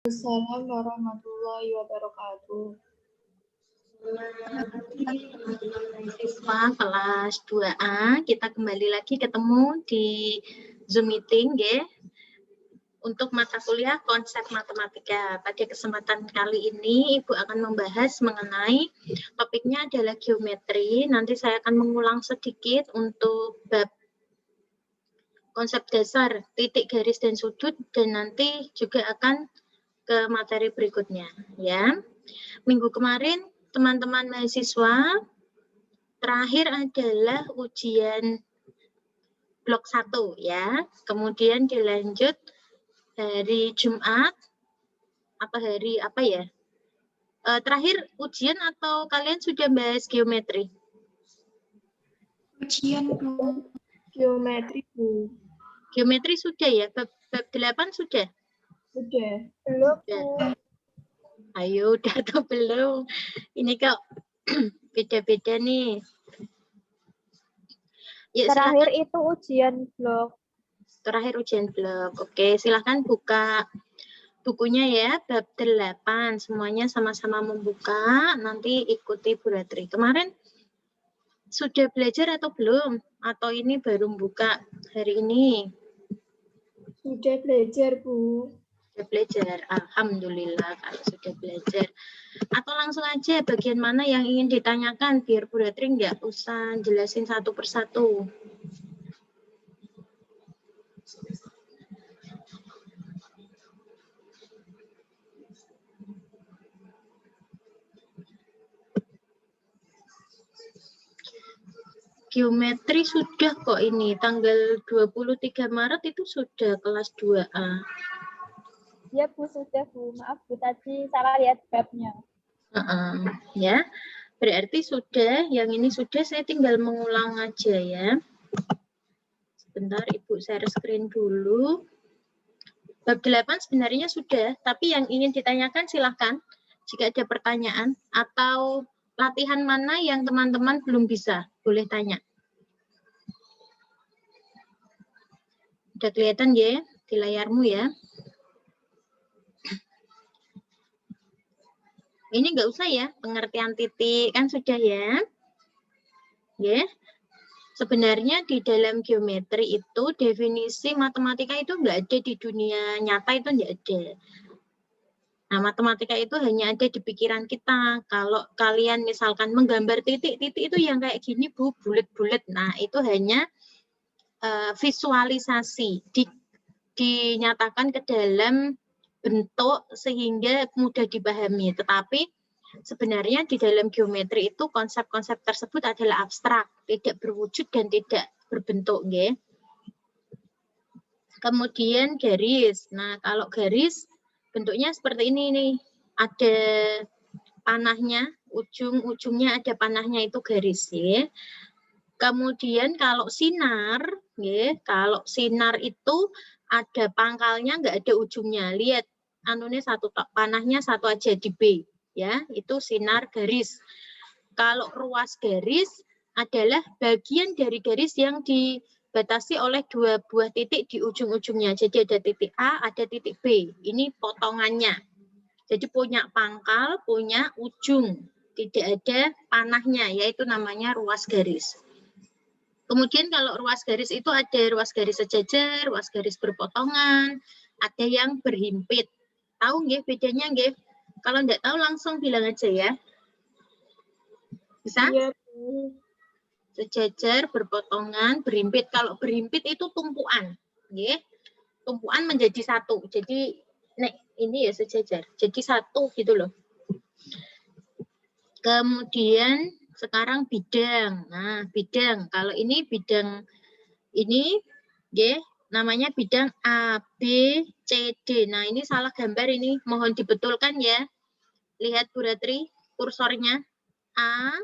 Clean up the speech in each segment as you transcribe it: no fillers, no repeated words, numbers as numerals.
Assalamualaikum warahmatullahi wabarakatuh. Siswa kelas 2A, kita kembali lagi ketemu di Zoom meeting ya. Untuk mata kuliah konsep matematika. Pada kesempatan kali ini Ibu akan membahas mengenai topiknya adalah geometri. Nanti saya akan mengulang sedikit untuk bab konsep dasar, titik, garis, dan sudut, dan nanti juga akan ke materi berikutnya ya. Minggu kemarin teman-teman mahasiswa terakhir adalah ujian blok 1 ya. Kemudian dilanjut hari Jumat atau hari apa ya? Terakhir ujian atau kalian sudah bahas geometri? Ujian Bu. Geometri Bu. Geometri sudah ya? Bab 8 sudah? Sudah. Belum Bu. Ayo, udah atau belum? Ini kok beda-beda nih. Ya, terakhir silakan. itu ujian blok. Terakhir ujian blok. Oke, silahkan buka bukunya ya, bab 8. Semuanya sama-sama membuka, nanti ikuti Bu Ratri. Kemarin sudah belajar atau belum? Atau ini baru buka hari ini? Sudah belajar Bu. Sudah belajar, alhamdulillah kalau sudah belajar. Atau langsung aja bagian mana yang ingin ditanyakan, biar Bu Ratri nggak usah jelasin satu persatu. Geometri sudah kok ini, tanggal 23 Maret itu sudah kelas 2A. Ya Bu, sudah Bu. Maaf Bu, tadi salah lihat babnya. Ya, berarti sudah, yang ini sudah, saya tinggal mengulang aja ya. Sebentar Ibu share screen dulu. Bab 8 sebenarnya sudah, tapi yang ingin ditanyakan silahkan. Jika ada pertanyaan atau latihan mana yang teman-teman belum bisa, boleh tanya. Udah kelihatan ya di layarmu ya. Ini nggak usah ya, pengertian titik kan sudah ya. Ya. Sebenarnya di dalam geometri itu definisi matematika itu nggak ada di dunia nyata, itu nggak ada. Nah, matematika itu hanya ada di pikiran kita. Kalau kalian misalkan menggambar titik-titik itu yang kayak gini Bu, bulat-bulat. Nah, itu hanya visualisasi, dinyatakan ke dalam bentuk sehingga mudah dipahami. Tetapi sebenarnya di dalam geometri itu konsep-konsep tersebut adalah abstrak, tidak berwujud dan tidak berbentuk. Ya. Kemudian garis. Nah, kalau garis bentuknya seperti ini nih. Ada panahnya, ujung-ujungnya ada panahnya, itu garis. Ya. Kemudian kalau sinar, ya, kalau sinar itu ada pangkalnya, nggak ada ujungnya. Lihat, anunya satu, panahnya satu aja di B, ya, itu sinar garis. Kalau ruas garis adalah bagian dari garis yang dibatasi oleh dua buah titik di ujung-ujungnya. Jadi ada titik A, ada titik B. Ini potongannya. Jadi punya pangkal, punya ujung. Tidak ada panahnya, yaitu namanya ruas garis. Kemudian kalau ruas garis itu ada ruas garis sejajar, ruas garis berpotongan, ada yang berhimpit. Tahu nggih bedanya nggih? Kalau enggak tahu langsung bilang aja ya. Bisa? Iya. Sejajar, berpotongan, berhimpit. Kalau berhimpit itu tumpuan, nggih. Tumpuan menjadi satu. Jadi nek ini ya sejajar. Jadi satu gitu loh. Kemudian sekarang bidang. Nah, bidang. Kalau ini bidang ini, nggih, namanya bidang A, B, C, D. Nah, ini salah gambar ini. Mohon dibetulkan ya. Lihat Bu Ratri, kursornya A,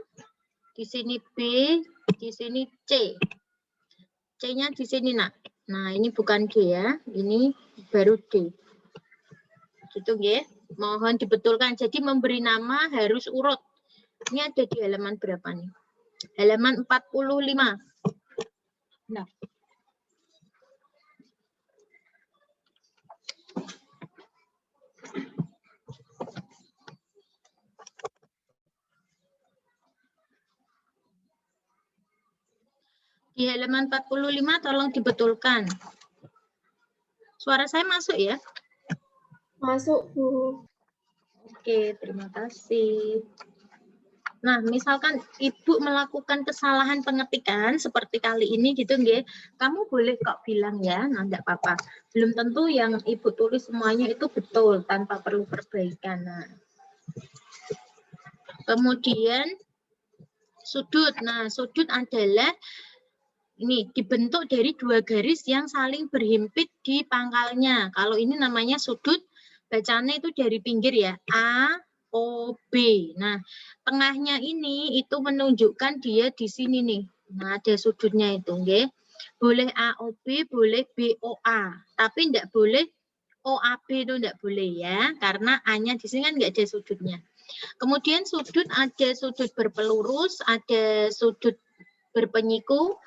di sini B, di sini C. C-nya di sini, Nak. Nah, ini bukan D ya. Ini baru D. Gitu, nggih. Mohon dibetulkan. Jadi memberi nama harus urut. Ini ada di halaman berapa nih? Halaman 45. Nah. Di halaman 45 tolong dibetulkan. Suara saya masuk ya? Masuk, Bu. Oke, terima kasih. Nah, misalkan Ibu melakukan kesalahan pengetikan seperti kali ini gitu nggih, kamu boleh kok bilang ya, nah enggak apa-apa. Belum tentu yang Ibu tulis semuanya itu betul tanpa perlu perbaikan. Nah. Kemudian sudut. Nah, sudut adalah ini dibentuk dari dua garis yang saling berhimpit di pangkalnya. Kalau ini namanya sudut, bacanya itu dari pinggir ya, A, O, B. Nah, tengahnya ini itu menunjukkan dia di sini nih. Nah, ada sudutnya itu, nggih. Boleh A, O, B, boleh B, O, A. Tapi enggak boleh O, A, B itu enggak boleh ya, karena A-nya di sini kan enggak ada sudutnya. Kemudian sudut ada sudut berpelurus, ada sudut berpenyiku.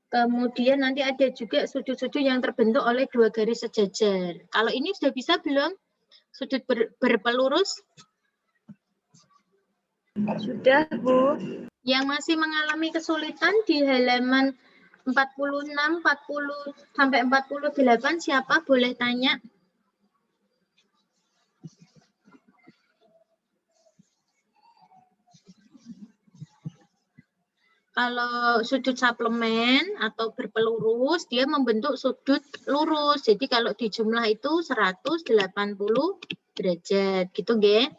Kemudian nanti ada juga sudut-sudut yang terbentuk oleh dua garis sejajar. Kalau ini sudah bisa belum? Sudut berpelurus? Sudah, Bu. Yang masih mengalami kesulitan di halaman 46, 40 sampai 48 siapa? Boleh tanya? Kalau sudut suplemen atau berpelurus, dia membentuk sudut lurus. Jadi kalau dijumlah itu 180 derajat, gitu nggih.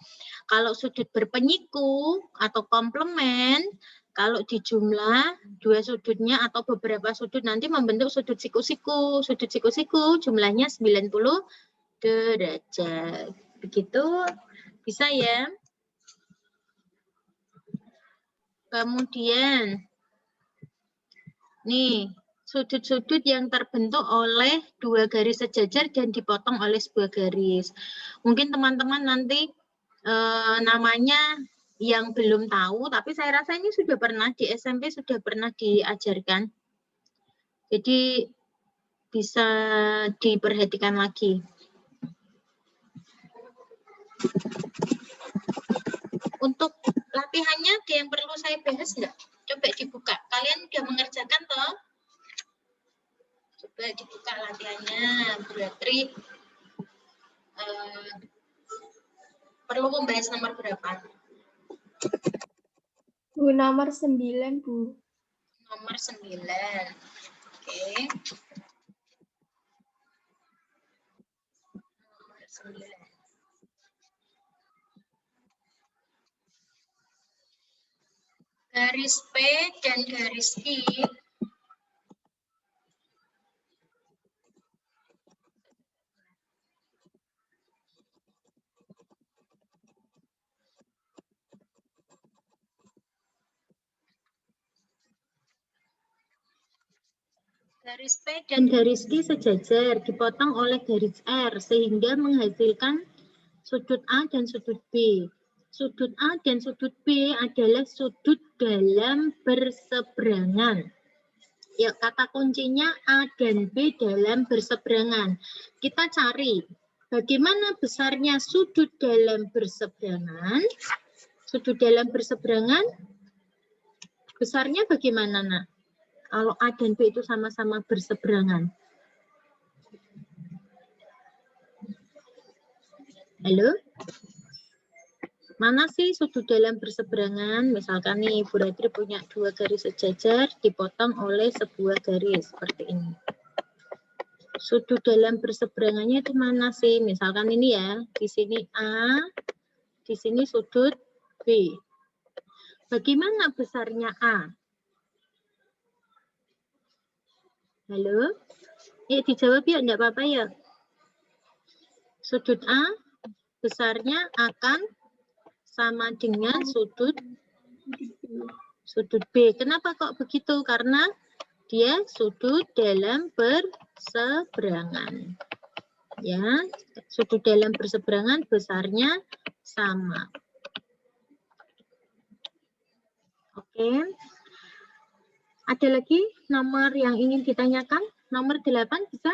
Kalau sudut berpenyiku atau komplement, kalau dijumlah dua sudutnya atau beberapa sudut nanti membentuk sudut siku-siku. Sudut siku-siku jumlahnya 90 derajat. Begitu, bisa ya? Kemudian nih, sudut-sudut yang terbentuk oleh dua garis sejajar dan dipotong oleh sebuah garis. Mungkin teman-teman nanti namanya yang belum tahu, tapi saya rasa ini sudah pernah di SMP, sudah pernah diajarkan. Jadi bisa diperhatikan lagi. Untuk latihannya ada yang perlu saya bahas enggak? Coba dibuka. Kalian udah mengerjakan toh? Coba dibuka latihannya. Berarti perlu membahas nomor berapa? Bu, nomor 9, Bu. Nomor 9. Oke. Nomor 9. Garis P dan garis I garis P dan garis I sejajar dipotong oleh garis R sehingga menghasilkan sudut A dan sudut B. Sudut A dan sudut B adalah sudut dalam berseberangan. Ya, kata kuncinya A dan B dalam berseberangan. Kita cari bagaimana besarnya sudut dalam berseberangan. Sudut dalam berseberangan besarnya bagaimana, Nak? Kalau A dan B itu sama-sama berseberangan. Halo? Mana sih sudut dalam berseberangan? Misalkan nih, Bu Ratri punya dua garis sejajar dipotong oleh sebuah garis seperti ini. Sudut dalam berseberangannya itu mana sih? Misalkan ini ya, di sini A, di sini sudut B. Bagaimana besarnya A? Halo? Dijawab ya, enggak apa-apa ya. Sudut A besarnya akan sama dengan sudut B. Kenapa kok begitu? Karena dia sudut dalam berseberangan. Ya, sudut dalam berseberangan besarnya sama. Oke. Ada lagi nomor yang ingin ditanyakan? Nomor 8 bisa?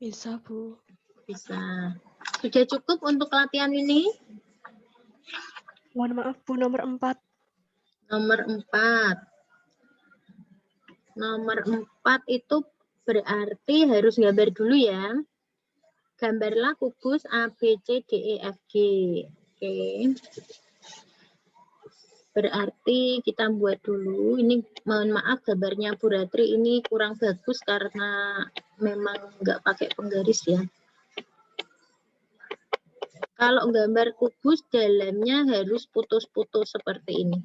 Bisa, Bu. Bisa. Sudah cukup untuk latihan ini? Mohon maaf, Bu, nomor 4. Nomor 4. Nomor 4 itu berarti harus gambar dulu ya. Gambarlah kubus A, B, C, D, E, F, G. Oke. Berarti kita buat dulu. Ini mohon maaf gambarnya Bu Ratri ini kurang bagus karena memang nggak pakai penggaris ya. Kalau gambar kubus dalamnya harus putus-putus seperti ini.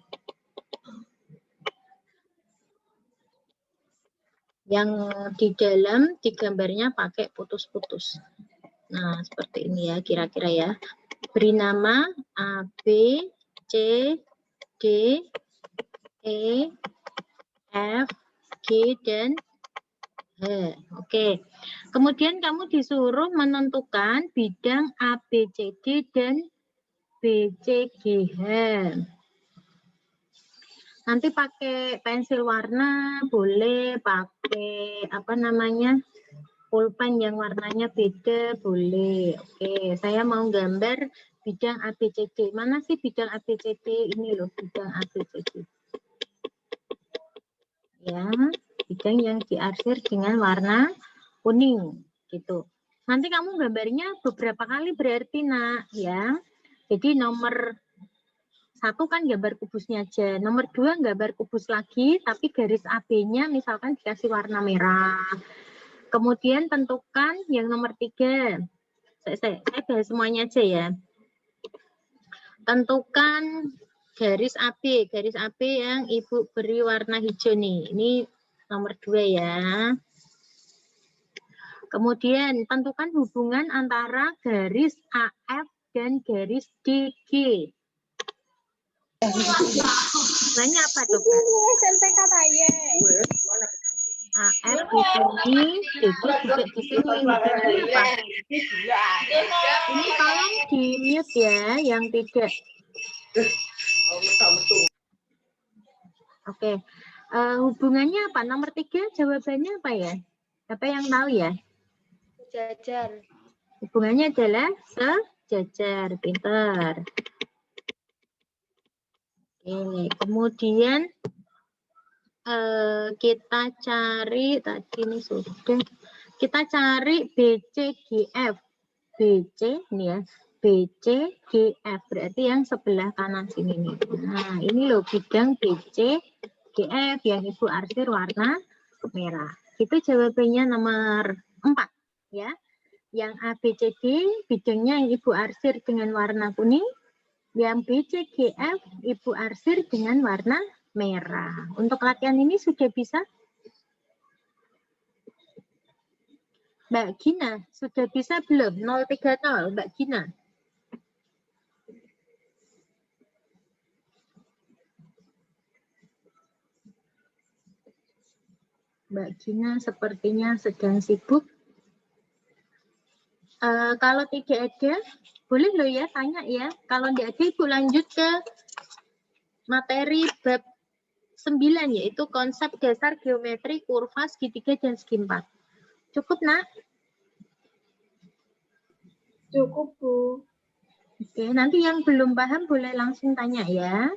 Yang di dalam digambarnya pakai putus-putus. Nah, seperti ini ya kira-kira ya. Beri nama A, B, C, D, E, F, G, dan H. Oke. Kemudian kamu disuruh menentukan bidang A, B, C, D, dan B, C, G, H. Nanti pakai pensil warna, boleh pakai apa namanya, pulpen yang warnanya beda, boleh. Oke, saya mau gambar bidang ABCD. Mana sih bidang ABCD? Ini loh, bidang ABCD. Ya, bidang yang diarsir dengan warna kuning, gitu. Nanti kamu gambarnya beberapa kali berarti, nak, ya. Jadi nomor 1 kan gambar kubusnya aja. Nomor 2 gambar kubus lagi, tapi garis AB-nya misalkan dikasih warna merah. Kemudian tentukan yang nomor 3. Saya bahas semuanya aja ya. Tentukan garis AB. Garis AB yang Ibu beri warna hijau nih. Ini nomor 2 ya. Kemudian tentukan hubungan antara garis AF dan garis DG. Banyak apa coba? AF di sini, DG juga di sini. Apa? Ini tolong di mute ya, yang tidak. Oke. Hubungannya apa? Nomor 3 jawabannya apa ya? Siapa yang tahu ya? Sejajar. Hubungannya adalah sejajar. Pintar. Oke, kemudian kita cari tadi ini sudah. Kita cari BCGF. BC ini ya. BCGF berarti yang sebelah kanan sini nih. Nah, ini loh bidang BCGF yang Ibu arsir warna merah. Itu jawabannya nomor 4 ya. Yang ABCD bidangnya yang Ibu arsir dengan warna kuning. Yang BCGF Ibu arsir dengan warna merah. Untuk latihan ini sudah bisa? Mbak Gina, sudah bisa belum? 030, Mbak Gina. Mbak Gina sepertinya sedang sibuk. Kalau tidak ada, boleh loh ya, tanya ya. Kalau tidak ada, Ibu lanjut ke materi bab 9, yaitu konsep dasar geometri, kurva, segitiga, dan segi 4. Cukup, nak? Cukup, Bu. Oke, nanti yang belum paham boleh langsung tanya ya.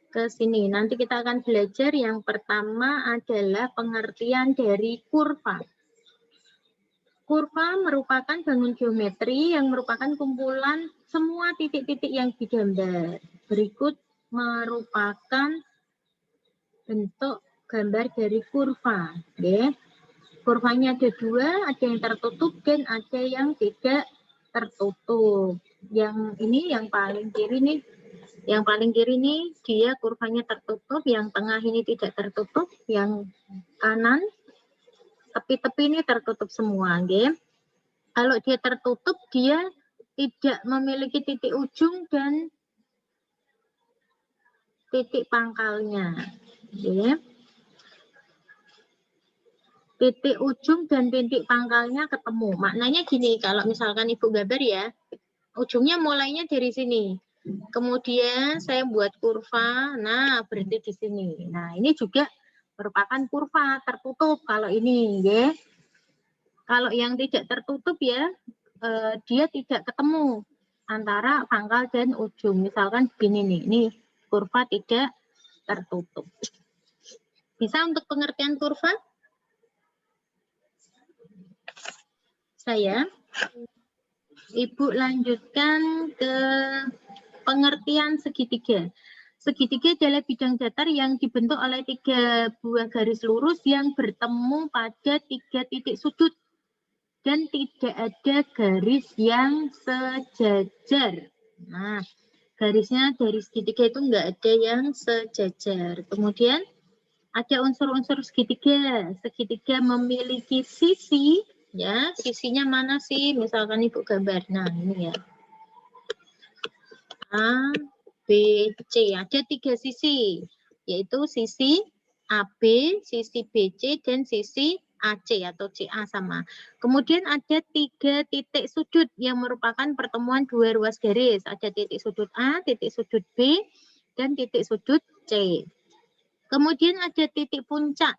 Ke sini. Nanti kita akan belajar yang pertama adalah pengertian dari kurva. Kurva merupakan bangun geometri yang merupakan kumpulan semua titik-titik yang digambar. Berikut merupakan bentuk gambar dari kurva. Ya. Kurvanya ada 2, ada yang tertutup dan ada yang tidak tertutup. Yang ini yang paling kiri nih. Yang paling kiri ini dia kurvanya tertutup, yang tengah ini tidak tertutup, yang kanan tepi-tepi ini tertutup semua, okay? Kalau dia tertutup, dia tidak memiliki titik ujung dan titik pangkalnya, okay? Titik ujung dan titik pangkalnya ketemu. Maknanya gini, kalau misalkan Ibu gambar ya, ujungnya mulainya dari sini. Kemudian saya buat kurva, nah berhenti di sini. Nah ini juga merupakan kurva tertutup kalau ini, ya. Kalau yang tidak tertutup ya, dia tidak ketemu. antara pangkal dan ujung. Misalkan begini nih, ini kurva tidak tertutup. Bisa untuk pengertian kurva? Saya, Ibu lanjutkan ke pengertian segitiga. Segitiga adalah bidang datar yang dibentuk oleh 3 buah garis lurus yang bertemu pada 3 titik sudut. Dan tidak ada garis yang sejajar. Nah, garisnya dari segitiga itu enggak ada yang sejajar. Kemudian ada unsur-unsur segitiga. Segitiga memiliki sisi, ya. Sisinya mana sih? Misalkan Ibu gambar. Nah, ini ya. A, B, C. Ada 3 sisi, yaitu sisi AB, sisi BC, dan sisi AC atau CA sama. Kemudian ada 3 titik sudut yang merupakan pertemuan 2 ruas garis. Ada titik sudut A, titik sudut B, dan titik sudut C. Kemudian ada titik puncak.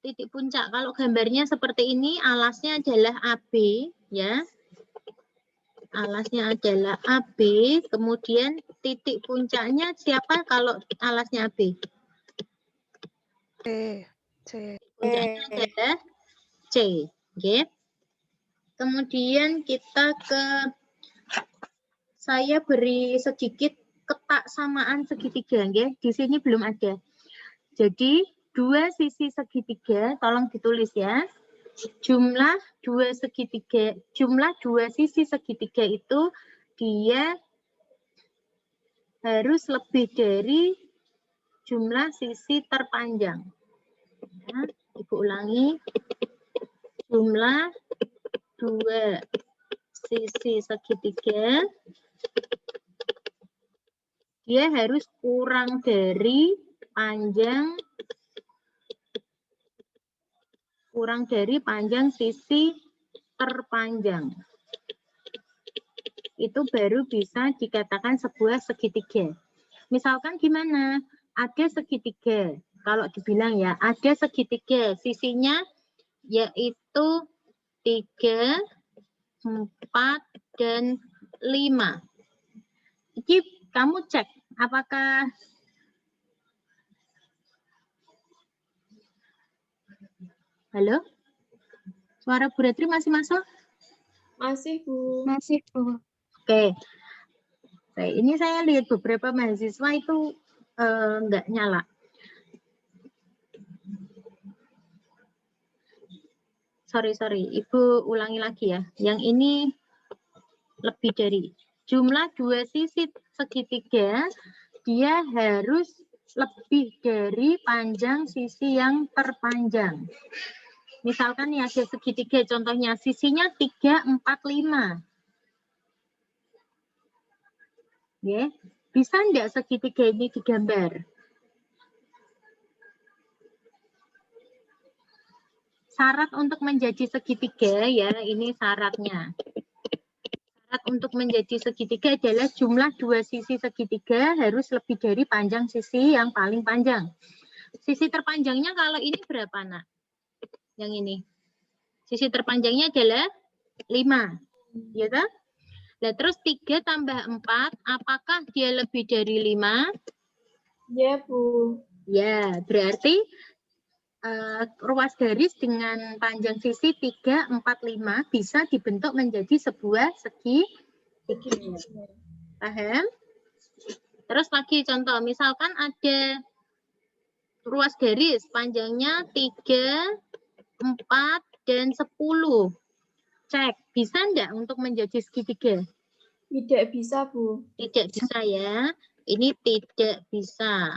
Titik puncak, kalau gambarnya seperti ini, alasnya adalah AB, ya. Alasnya adalah AB, kemudian titik puncaknya siapa kalau alasnya AB? C. Puncaknya adalah C. Okay. Kemudian kita saya beri sedikit ketaksamaan segitiga. Okay. Di sini belum ada. Jadi 2 sisi segitiga, tolong ditulis ya. Jumlah 2 sisi segitiga itu dia harus lebih dari jumlah sisi terpanjang. Ya, Ibu ulangi. Jumlah 2 sisi segitiga dia harus kurang dari panjang sisi terpanjang. Itu baru bisa dikatakan sebuah segitiga. Misalkan gimana? Ada segitiga. Kalau dibilang ya, ada segitiga. Sisinya yaitu 3, 4, dan 5. Jadi kamu cek apakah halo? Suara Bu Retri masih masuk? Masih, Bu. Masih, Bu. Oke. Baik, ini saya lihat beberapa mahasiswa itu enggak nyala. Sorry, Ibu ulangi lagi ya. Yang ini lebih dari jumlah 2 sisi segitiga, dia harus lebih dari panjang sisi yang terpanjang. Misalkan nih ada segitiga, contohnya sisinya 3, 4, 5. Ya, bisa enggak segitiga ini digambar? Syarat untuk menjadi segitiga ya, ini syaratnya. Syarat untuk menjadi segitiga adalah jumlah 2 sisi segitiga harus lebih dari panjang sisi yang paling panjang. Sisi terpanjangnya kalau ini berapa, Nak? Yang ini. Sisi terpanjangnya adalah 5. Ya kan? Nah, terus 3 tambah 4, apakah dia lebih dari 5? Ya, Bu. Ya, berarti ruas garis dengan panjang sisi 3, 4, 5 bisa dibentuk menjadi sebuah segitiga. Paham? Terus lagi contoh, misalkan ada ruas garis panjangnya 3, 4, dan 10. Cek, bisa enggak untuk menjadi segitiga? Tidak bisa, Bu. Tidak bisa ya. Ini tidak bisa.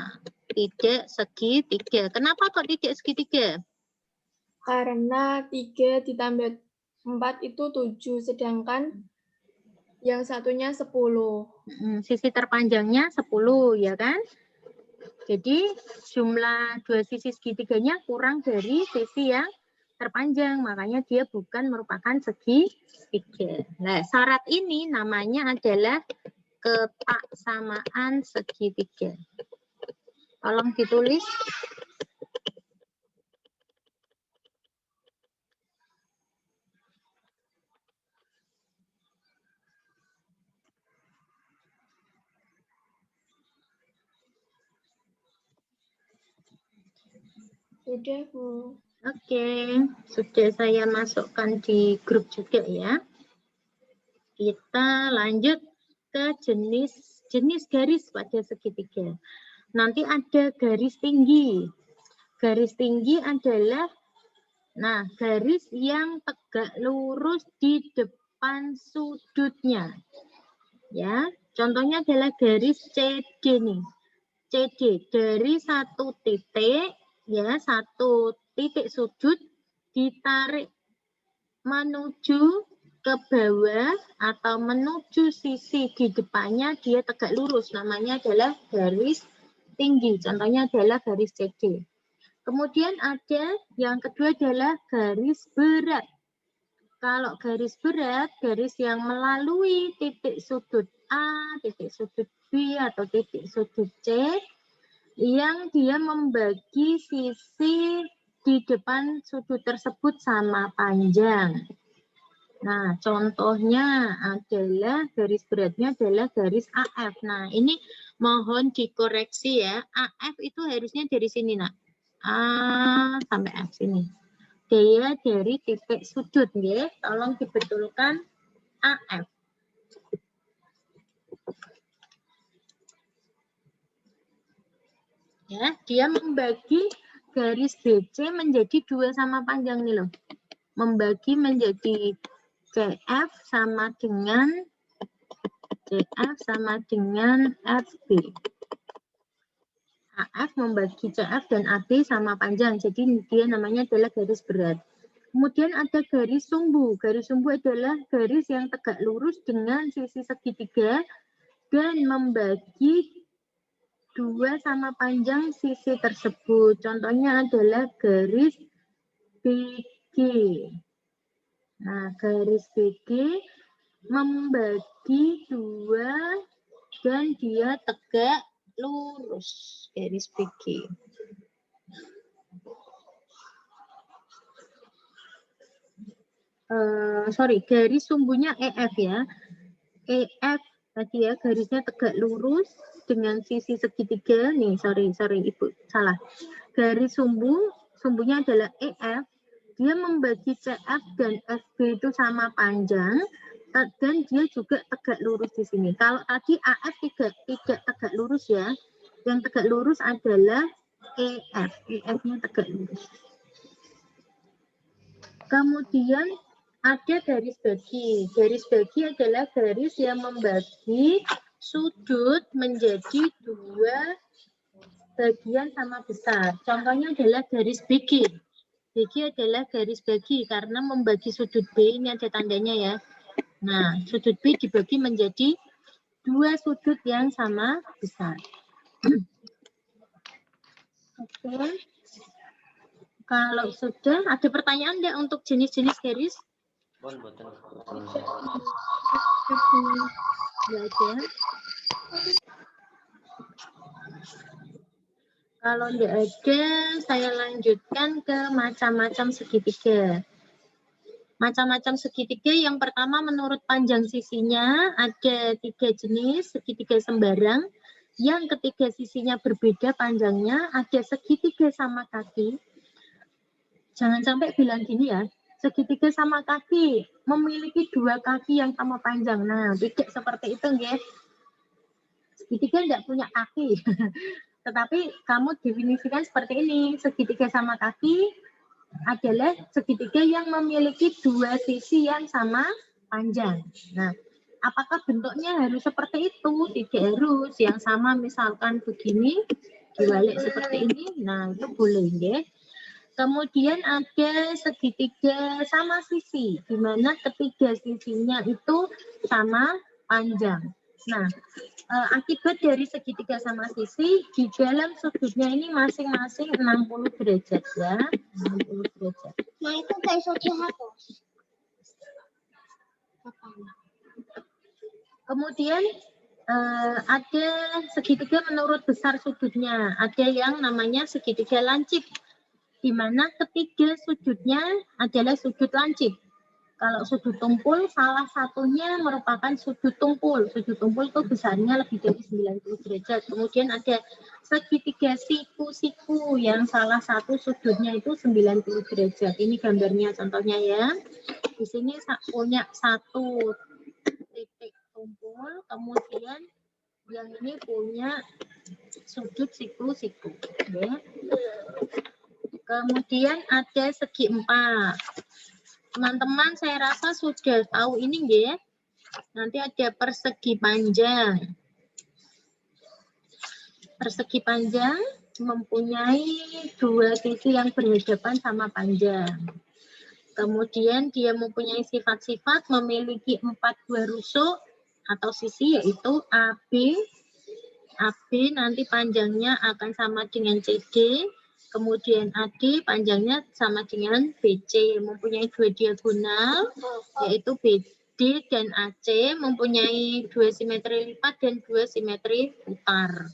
Tidak segitiga. Kenapa kok tidak segitiga? Karena 3 ditambah 4 itu 7, sedangkan yang satunya 10. Sisi terpanjangnya 10, ya kan? Jadi jumlah 2 sisi segitiganya kurang dari sisi yang terpanjang, makanya dia bukan merupakan segitiga. Nah, syarat ini namanya adalah ketaksamaan segitiga. Tolong ditulis. Sudah, Bu. Oke, sudah saya masukkan di grup juga ya. Kita lanjut ke jenis garis pada segitiga. Nanti ada garis tinggi. Garis tinggi adalah garis yang tegak lurus di depan sudutnya. Ya, contohnya adalah garis CD nih. CD dari satu titik sudut ditarik menuju ke bawah atau menuju sisi di depannya, dia tegak lurus, namanya adalah garis tinggi. Contohnya adalah garis CD. Kemudian ada yang kedua adalah garis berat. Kalau garis berat, garis yang melalui titik sudut A, titik sudut B, atau titik sudut C, yang dia membagi sisi di depan sudut tersebut sama panjang. Nah, contohnya adalah garis beratnya adalah garis AF. Nah, ini mohon dikoreksi ya. AF itu harusnya dari sini, Nak. A sampai F sini. Dia dari titik sudut, ya. Tolong dibetulkan AF. Ya, dia membagi garis BC menjadi 2 sama panjang nih loh. Membagi menjadi CF sama dengan FB. AF membagi CF dan AB sama panjang, jadi dia namanya adalah garis berat. Kemudian ada garis sumbu. Garis sumbu adalah garis yang tegak lurus dengan sisi segitiga dan membagi 2 sama panjang sisi tersebut. Contohnya adalah garis BG. Nah, garis BG membagi 2 dan dia tegak lurus, garis BG. Garis sumbunya EF ya. EF tadi ya, garisnya tegak lurus dengan sisi segitiga. Nih, sorry Ibu, salah. Garis sumbunya adalah EF. Dia membagi CF dan FB itu sama panjang. Dan dia juga tegak lurus di sini. Kalau tadi AF tidak tegak lurus ya. Yang tegak lurus adalah EF. EF-nya tegak lurus. Kemudian ada garis bagi. Garis bagi adalah garis yang membagi sudut menjadi 2 bagian sama besar. Contohnya adalah garis BG. BG adalah garis bagi karena membagi sudut B, ini ada tandanya ya. Nah, sudut B dibagi menjadi 2 sudut yang sama besar. Oke. Kalau sudah, ada pertanyaan enggak untuk jenis-jenis garis? Kalau enggak ada, saya lanjutkan ke macam-macam segitiga. Macam-macam segitiga yang pertama menurut panjang sisinya ada 3 jenis segitiga sembarang. Yang ketiga sisinya berbeda panjangnya, ada segitiga sama kaki. Jangan sampai bilang gini ya, segitiga sama kaki memiliki 2 kaki yang sama panjang. Nah, tidak seperti itu ya. Segitiga tidak punya kaki. Tetapi kamu definisikan seperti ini, segitiga sama kaki adalah segitiga yang memiliki 2 sisi yang sama panjang. Nah, apakah bentuknya harus seperti itu? Tidak harus. Yang sama misalkan begini, dibalik seperti ini. Nah, itu boleh ya. Kemudian ada segitiga sama sisi, di mana ketiga sisinya itu sama panjang. Nah, akibat dari segitiga sama sisi, di dalam sudutnya ini masing-masing 60 derajat ya. 60 derajat. Nah, itu kayak hapus. Kemudian ada segitiga menurut besar sudutnya. Ada yang namanya segitiga lancip, di mana ketiga sudutnya adalah sudut lancip. Kalau sudut tumpul, salah satunya merupakan sudut tumpul. Sudut tumpul itu besarnya lebih dari 90 derajat. Kemudian ada segitiga siku-siku yang salah satu sudutnya itu 90 derajat. Ini gambarnya contohnya ya. Di sini punya satu titik tumpul, kemudian yang ini punya sudut siku-siku. Ya. Kemudian ada segi 4. Teman-teman saya rasa sudah tahu ini ya. Nanti ada persegi panjang. Persegi panjang mempunyai dua sisi yang berhadapan sama panjang. Kemudian dia mempunyai sifat-sifat memiliki 4 buah rusuk atau sisi yaitu AB. AB nanti panjangnya akan sama dengan CD. Kemudian AD panjangnya sama dengan BC, mempunyai 2 diagonal, yaitu BD dan AC, mempunyai 2 simetri lipat dan 2 simetri putar.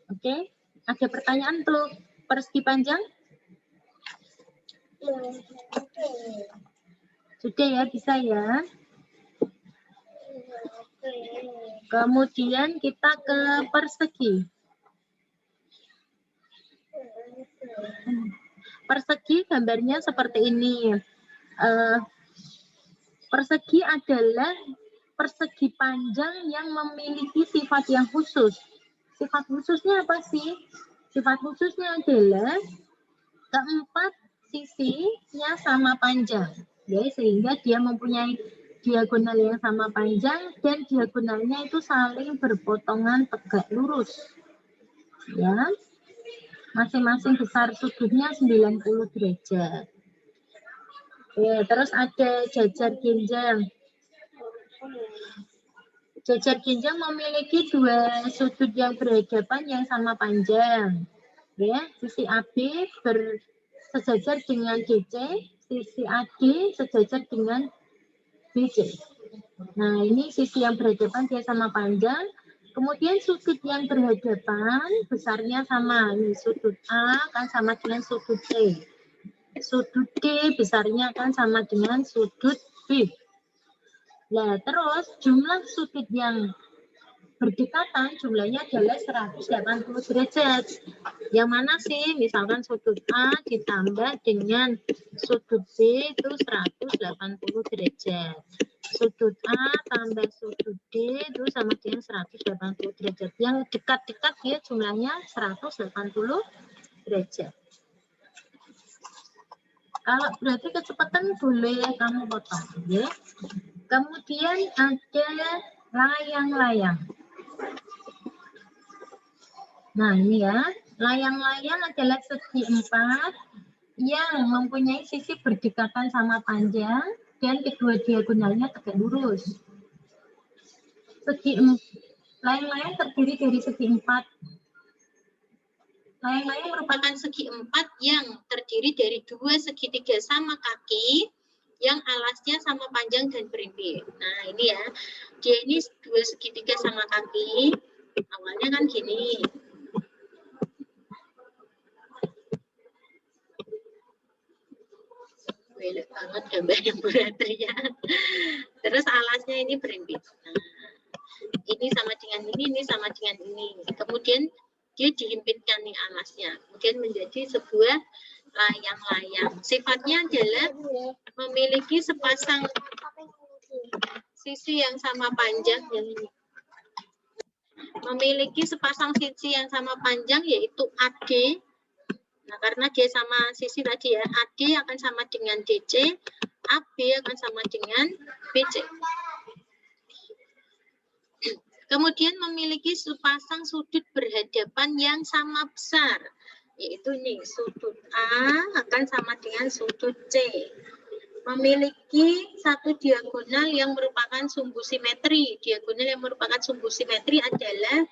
Oke, ada pertanyaan untuk persegi panjang? Sudah ya, bisa ya. Kemudian kita ke persegi. Persegi gambarnya seperti ini. Persegi adalah persegi panjang yang memiliki sifat yang khusus. Sifat khususnya apa sih? Sifat khususnya adalah keempat sisinya sama panjang. Ya, sehingga dia mempunyai diagonal yang sama panjang dan diagonalnya itu saling berpotongan tegak lurus. Ya. Masing-masing besar sudutnya 90 derajat. Oke, terus ada jajar ginjal. Jajar ginjal memiliki 2 sudut yang berhadapan yang sama panjang. Ya, sisi AB sejajar dengan DC, sisi AD sejajar dengan BC. Nah, ini sisi yang berhadapan dia sama panjang. Kemudian sudut yang berhadapan besarnya sama. Ini sudut A kan sama dengan sudut C. Sudut D besarnya kan sama dengan sudut B. Nah, terus jumlah sudut yang berdekatan jumlahnya adalah 180 derajat. Yang mana sih? Misalkan sudut A ditambah dengan sudut B itu 180 derajat. Sudut A tambah sudut D itu sama dengan 180 derajat. Yang dekat-dekat dia jumlahnya 180 derajat. Kalau berarti kecepatan boleh kamu potong. Ya. Kemudian ada layang-layang. Nah ini ya, layang-layang adalah segi 4 yang mempunyai sisi berdekatan sama panjang dan kedua diagonalnya tegak lurus. Layang-layang terdiri dari segi 4. Layang-layang merupakan segi 4 yang terdiri dari 2 segitiga sama kaki yang alasnya sama panjang dan berimpit. Nah ini ya, dia ini 2 segitiga sama kaki, awalnya kan gini. Belok banget gambarnya Bu Ratria. Terus alasnya ini berimpit. Nah, ini sama dengan ini sama dengan ini. Kemudian dia dihimpitkan nih alasnya. Kemudian menjadi sebuah layang-layang. Sifatnya adalah memiliki sepasang sisi yang sama panjang yang ini. Memiliki sepasang sisi yang sama panjang yaitu AD. Nah, karena dia sama sisi tadi ya, AD akan sama dengan DC, AB akan sama dengan BC. Kemudian memiliki sepasang sudut berhadapan yang sama besar, yaitu ini, sudut A akan sama dengan sudut C. Memiliki satu diagonal yang merupakan sumbu simetri. Diagonal yang merupakan sumbu simetri adalah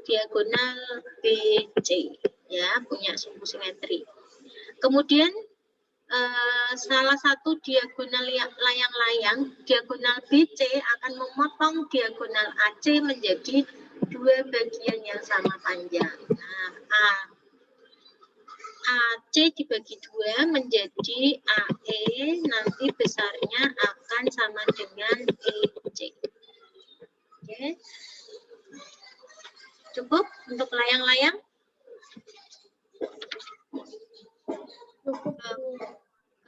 diagonal BC. Ya, punya sumbu simetri. Kemudian salah satu diagonal layang-layang, diagonal BC akan memotong diagonal AC menjadi 2 bagian yang sama panjang. Nah, AC dibagi 2 menjadi AE, nanti besarnya akan sama dengan EC. Oke. Cukup untuk layang-layang? Cukup, Bu.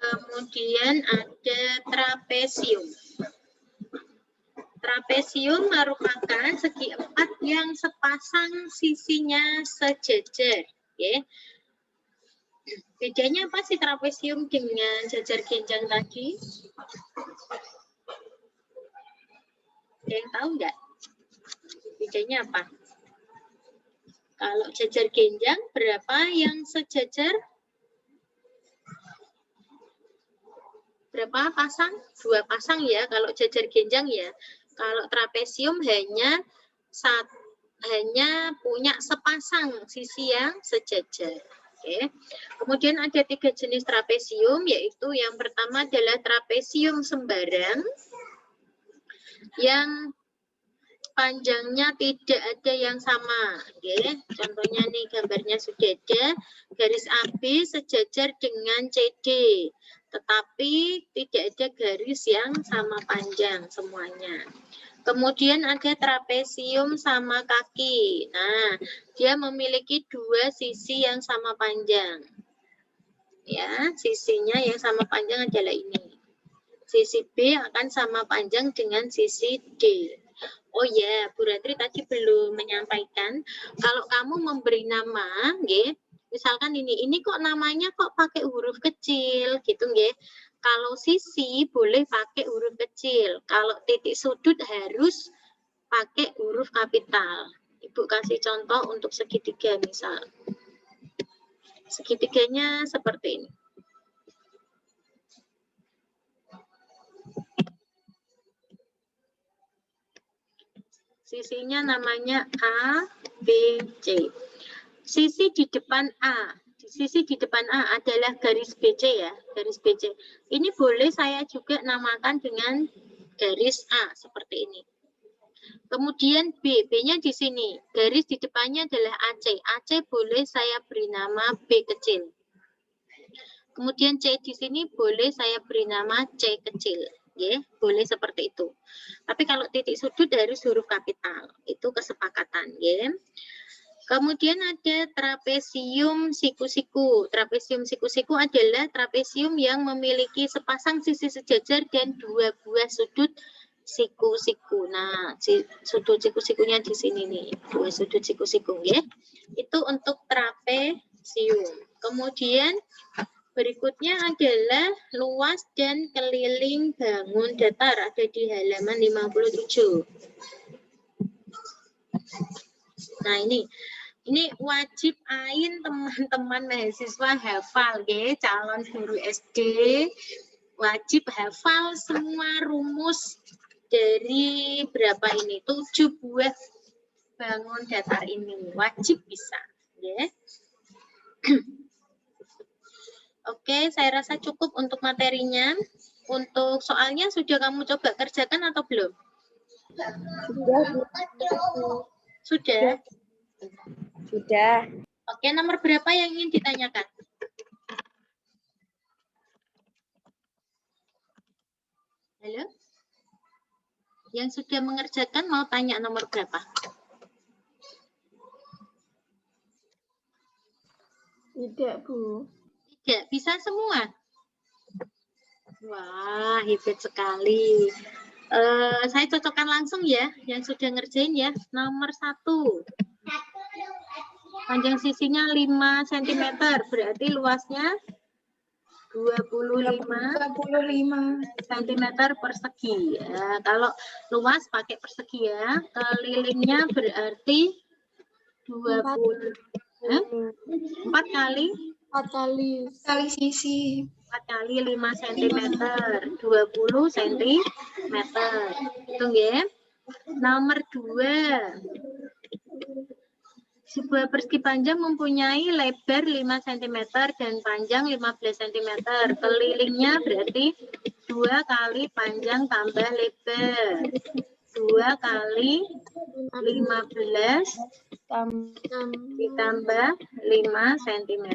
Kemudian ada trapesium. Trapesium merupakan segi 4 yang sepasang sisinya sejajar. Oke. Bedanya apa sih trapesium dengan jajar genjang tadi? Ada yang tahu nggak? Bedanya apa? Kalau jajar genjang, berapa yang sejajar? Berapa pasang? 2 pasang ya, kalau jajar genjang ya. Kalau trapesium hanya punya sepasang sisi yang sejajar. Oke. Kemudian ada 3 jenis trapesium, yaitu yang pertama adalah trapesium sembarang, yang panjangnya tidak ada yang sama. Oke. Contohnya nih gambarnya sudah ada, garis AB sejajar dengan CD, tetapi tidak ada garis yang sama panjang semuanya. Kemudian ada trapesium sama kaki. Nah, dia memiliki 2 sisi yang sama panjang. Ya, sisinya yang sama panjang adalah ini. Sisi B akan sama panjang dengan sisi D. Oh ya, Bu Ratri tadi belum menyampaikan, kalau kamu memberi nama, nggih, misalkan ini kok namanya kok pakai huruf kecil, gitu nggih. Kalau sisi boleh pakai huruf kecil, kalau titik sudut harus pakai huruf kapital. Ibu kasih contoh untuk segitiga misal. Segitiganya seperti ini. Sisinya namanya A, B, C. Sisi di depan A. Sisi di depan A adalah garis BC ya, garis BC. Ini boleh saya juga namakan dengan garis A seperti ini. Kemudian B, B-nya di sini. Garis di depannya adalah AC. AC boleh saya beri nama B kecil. Kemudian C di sini boleh saya beri nama C kecil. Ya, boleh seperti itu. Tapi kalau titik sudut harus huruf kapital. Itu kesepakatan, ya. Kemudian ada trapesium siku-siku. Trapesium siku-siku adalah trapesium yang memiliki sepasang sisi sejajar dan 2 buah sudut siku-siku. Nah, sudut siku-sikunya di sini nih, 2 sudut siku-siku ya. Itu untuk trapesium. Kemudian berikutnya adalah luas dan keliling bangun datar, ada di halaman 57. Nah, ini wajib ain teman-teman mahasiswa hafal ya, calon guru SD wajib hafal semua rumus dari berapa ini, 7 buah bangun datar ini, wajib bisa ya. Oke, saya rasa cukup untuk materinya. Untuk soalnya sudah kamu coba kerjakan atau belum? Sudah. Sudah. Oke, nomor berapa yang ingin ditanyakan? Halo? Yang sudah mengerjakan mau tanya nomor berapa? Tidak, Bu. Tidak, bisa semua? Wah, hebat sekali. Saya cocokkan langsung ya, yang sudah ngerjain ya. Nomor 1. Panjang sisinya 5 cm, berarti luasnya 25 cm persegi. Ya, kalau luas pakai persegi ya. Kelilingnya berarti 4 kali 4 kali sisi. 4 kali 5 cm, 20 cm. Itu ya. Nomor 2. Sebuah persegi panjang mempunyai lebar 5 cm dan panjang 15 cm. Kelilingnya berarti 2 kali panjang tambah lebar. 2 kali 15 ditambah 5 cm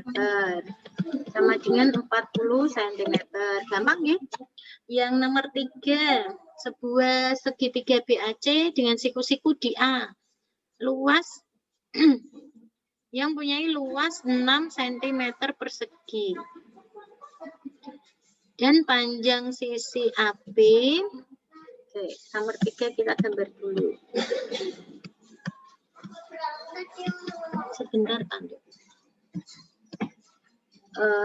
sama dengan 40 cm. Gampang ya? Yang nomor 3, sebuah segitiga BAC dengan siku-siku di A. Luas yang punya luas 6 cm persegi. Dan panjang sisi AB. Oke, nomor 3 kita gambar dulu. Sebentar, Tante.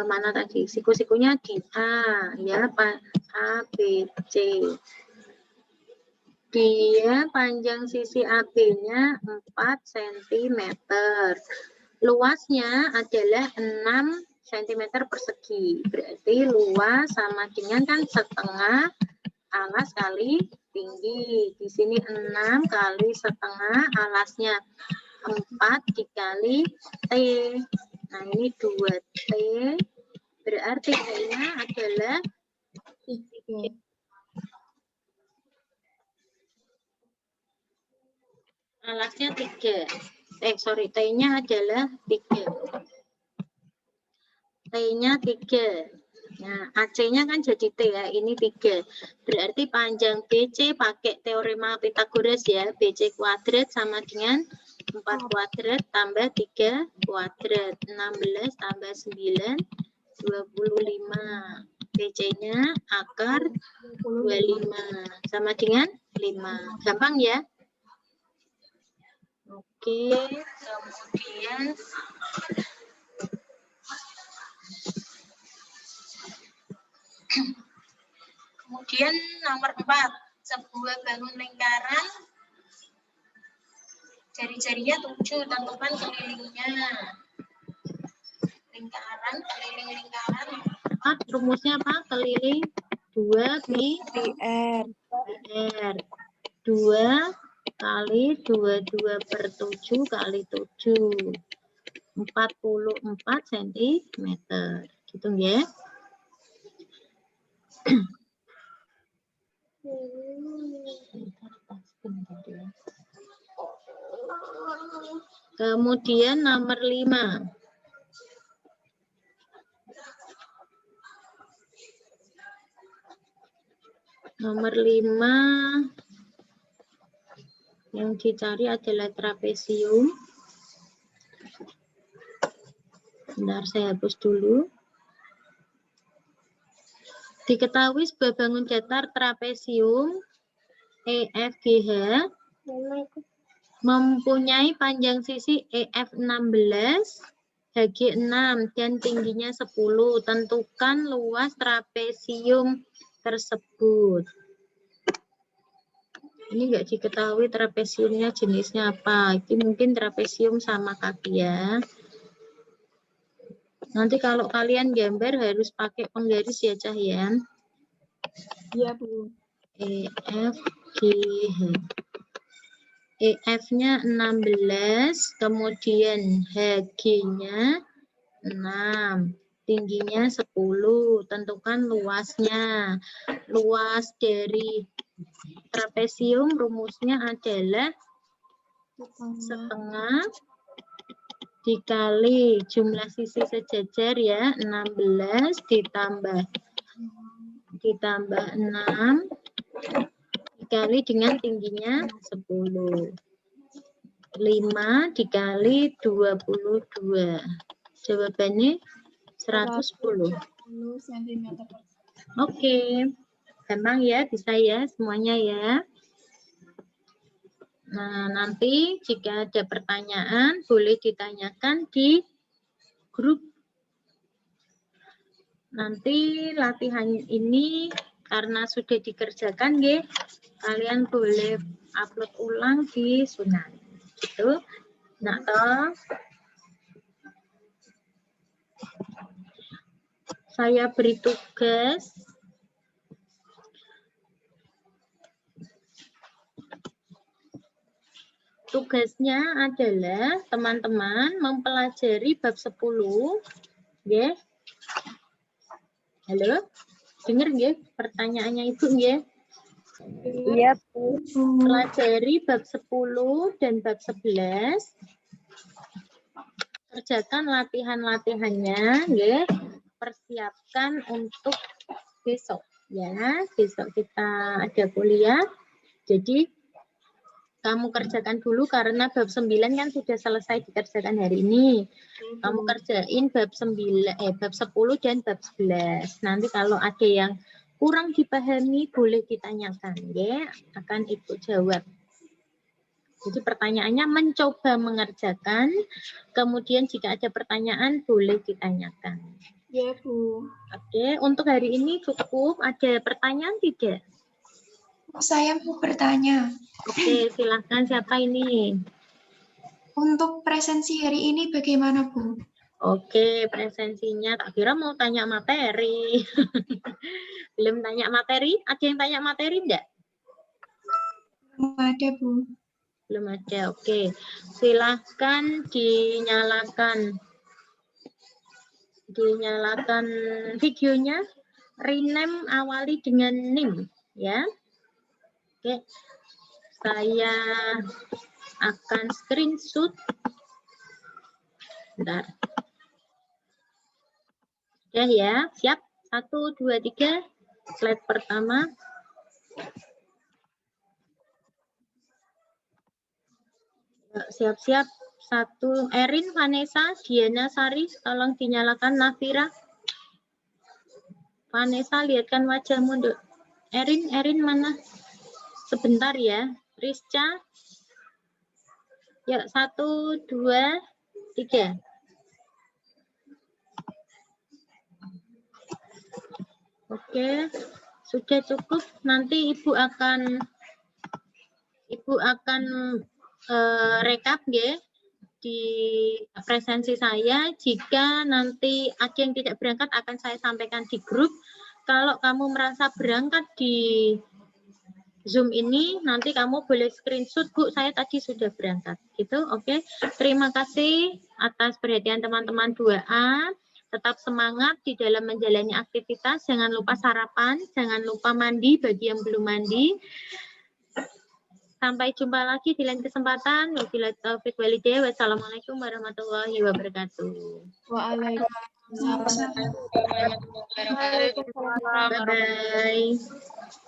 Mana tadi? Siku-sikunya di A, ya, A, B, C. Dia panjang sisi AB-nya 4 cm. Luasnya adalah 6 cm persegi. Berarti luas sama dengan kan setengah alas kali tinggi. Di sini 6 kali setengah, alasnya 4 dikali T. Nah, ini 2T. Berarti T-nya adalah 3. Alasnya 3. T-nya adalah 3. T-nya 3. Nah, AC-nya kan jadi T ya, ini 3. Berarti panjang BC pakai teorema Pythagoras ya, BC kuadrat sama dengan 4 kuadrat tambah 3 kuadrat. 16 tambah 9, 25. BC-nya akar 25 sama dengan 5. Gampang ya? Oke, kemudian nomor 4, sebuah bangun lingkaran, jari-jarinya 7, tentukan kelilingnya. Lingkaran, keliling lingkaran. Rumusnya apa? Keliling 2 pi R. 2 kali 22 per 7 kali 7. 44 cm. Gitu ya. Kemudian nomor 5. Nomor 5 yang dicari adalah trapesium. Bentar, saya hapus dulu. Diketahui sebuah bangun datar trapesium EFGH mempunyai panjang sisi EF 16, HG 6 dan tingginya 10. Tentukan luas trapesium tersebut. Ini enggak diketahui trapesiumnya jenisnya apa. Ini mungkin trapesium sama kaki ya. Nanti kalau kalian gambar harus pakai penggaris ya, Cah ya. Iya, Bu. EFGH. EF-nya 16, kemudian HG-nya 6, tingginya 10. Tentukan luasnya. Luas dari trapesium rumusnya adalah setengah dikali jumlah sisi sejajar ya, 16 ditambah 6 dikali dengan tingginya 10. 5 dikali 22. Jawabannya 110 cm. Oke. Gampang ya, bisa ya semuanya ya. Nah, nanti jika ada pertanyaan boleh ditanyakan di grup. Nanti latihan ini karena sudah dikerjakan ya, kalian boleh upload ulang di Sunan. Gitu. Nah, toh saya beri tugas. Tugasnya adalah teman-teman mempelajari bab 10, ya. Halo, dengar ya pertanyaannya Ibu ya? Iya, Bu. Pelajari bab 10 dan bab 11 kerjakan latihan-latihannya, nggih. Persiapkan untuk besok ya. Besok kita ada kuliah. Jadi kamu kerjakan dulu karena bab 9 kan sudah selesai dikerjakan hari ini. Kamu kerjain bab 10 dan bab 11. Nanti kalau ada yang kurang dipahami boleh ditanyakan ya, akan ibu jawab. Jadi pertanyaannya mencoba mengerjakan, kemudian jika ada pertanyaan boleh ditanyakan. Ya, Bu. Oke, untuk hari ini cukup. Ada pertanyaan tidak? Saya mau bertanya, Oke, silahkan. Siapa ini? untuk presensi hari ini bagaimana, Bu? Oke, presensinya tak kira mau tanya materi. Belum tanya materi? Ada yang tanya materi enggak? Belum ada, Bu. Belum ada. Oke. Silahkan dinyalakan videonya. Rename awali dengan NIM ya. Oke. Saya akan screenshot. Bentar. Ya, siap. 1, 2, 3. Slide pertama. Siap-siap. 1. Erin, Vanessa, Diana, Sari, tolong dinyalakan. Nafira. Vanessa, lihatkan wajahmu, Dok. Erin mana? Sebentar ya. Rizka. Yuk, 1, 2, 3. Oke, sudah cukup. Nanti Ibu akan rekap ya di presensi saya. Jika nanti ada yang tidak berangkat akan saya sampaikan di grup. Kalau kamu merasa berangkat di Zoom ini, nanti kamu boleh screenshot, Bu, saya tadi sudah berangkat. Gitu, oke. Terima kasih atas perhatian teman-teman 2A. Tetap semangat di dalam menjalani aktivitas. Jangan lupa sarapan, jangan lupa mandi bagi yang belum mandi. Sampai jumpa lagi di lain kesempatan. Wabillahi taufiq walhidayah. Wassalamualaikum warahmatullahi wabarakatuh. Waalaikumsalam. Bye-bye.